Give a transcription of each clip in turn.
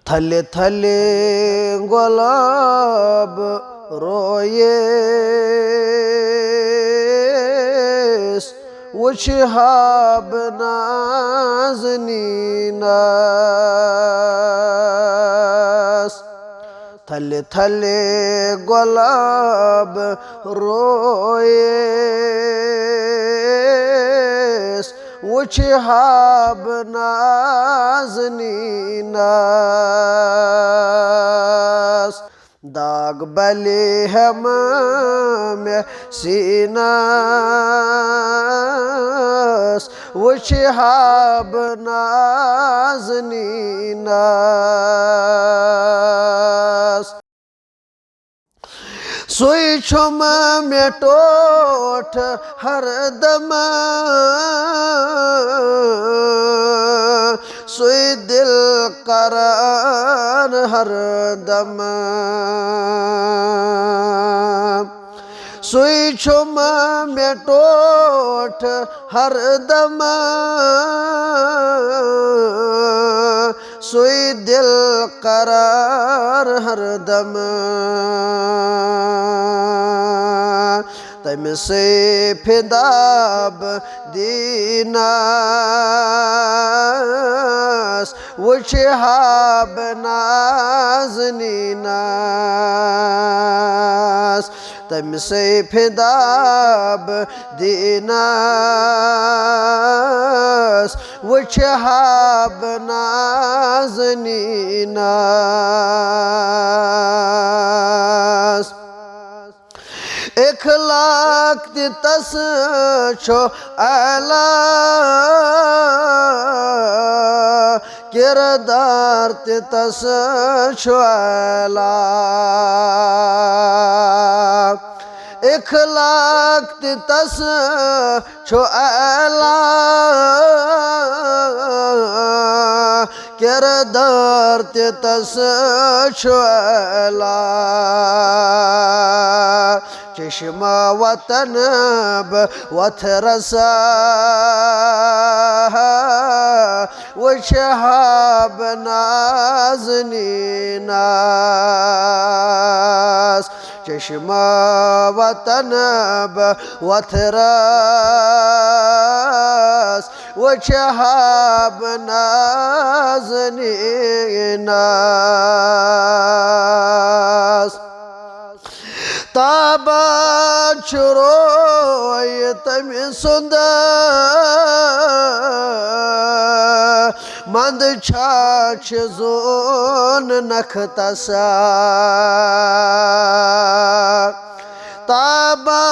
थले थले गुलाब रोये वो शिहाब नाज़नीनास थले थले गुलाब रोये वो शिहाब नाज़नीनास दाग बले हम में सीनास वो शिहाब नाज़नीनास सोई छुम में टोठ हर दम सोई दिल करार हर दम सोई छुम में टोठ हर दम सोई दिल करार हर दम तम से फिदाब दीनास वो शिहाब नाज़नीनास तम से फिदाब दीनास वो शिहाब नाज़नीनास इखलाक तस छो आला किरदार तस छो आला इखलाक तस छो आला किरदार तस छो आला चश्मा वतन वथरसा वो शिहाब नाज़नीनास चश्मा वतन वथरस वो शिहाब नाज़नीनास ताबा चुरोय तमि सुंदर मंद छाछ जोन नखतसा ताबा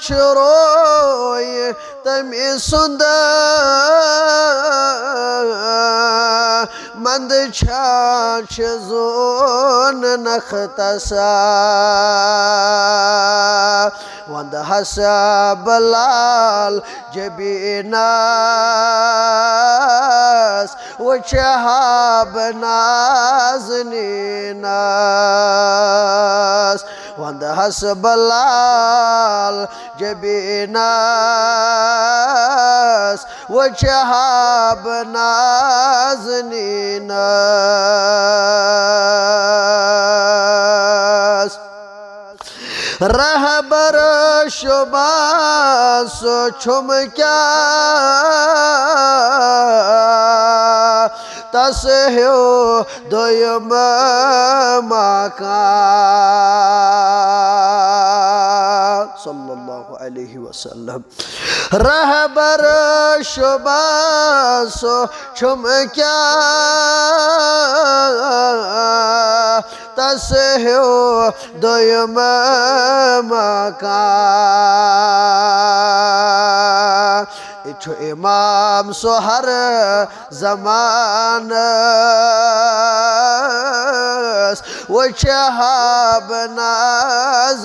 चुरोय तमि सुंदर मंद छाछ जोन नखतसा वंद हसा बलाल जबीनास वो शिहाब नाज़नीनास वंद हस बलाल जबीनास वो शिहाब नाज़नीनास रहबर शुबास छुम क्या तस हो दोयम माका सल्लल्लाहु अलैहि वसल्लम रहबर शुबास छुम क्या तस हो दोयम माका इच्छो इमाम सोहर ज़मानस वो शिहाब नाज़नीनास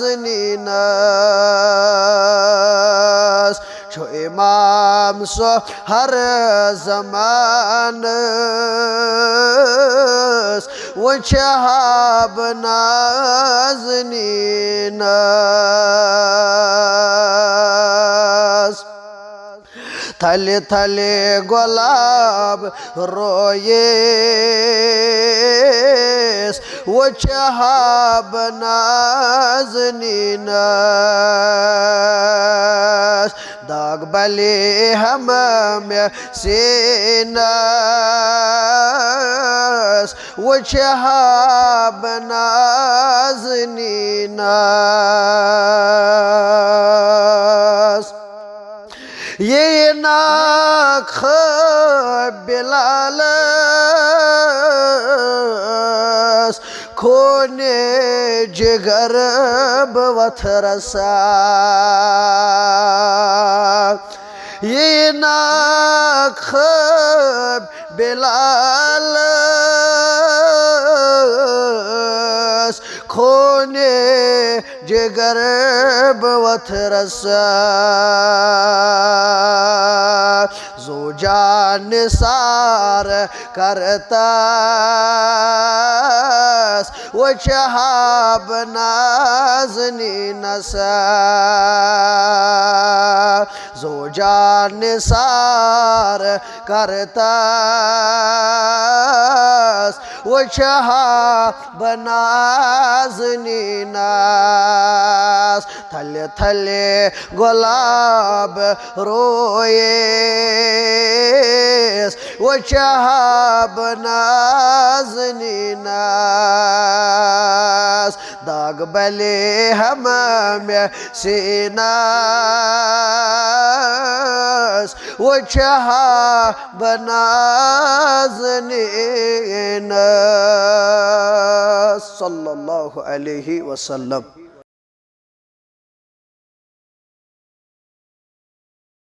छो इमाम सोहर ज़मानस वो शिहाब नाज़नीनास थले थले गुलाब रोये वो शहाब नाज़नीनास दाग बले हम में सीनास वो शहाब नाज़नीनास ये नाख बिलाल खोने जिगर बवथरसा ये नाख बिलाल खोने जिगर बवथरसा जोजान सार करता वो शहाब नाज़नीनसा जोजान सार करता वो शहाब नाज़नीनास थले थले गुलाब रोए वो शहाब नाज़नीनास दाग बले हम में सीनास वो शहाब नाज़नीनास सल्लल्लाहु अलैहि वसल्लम।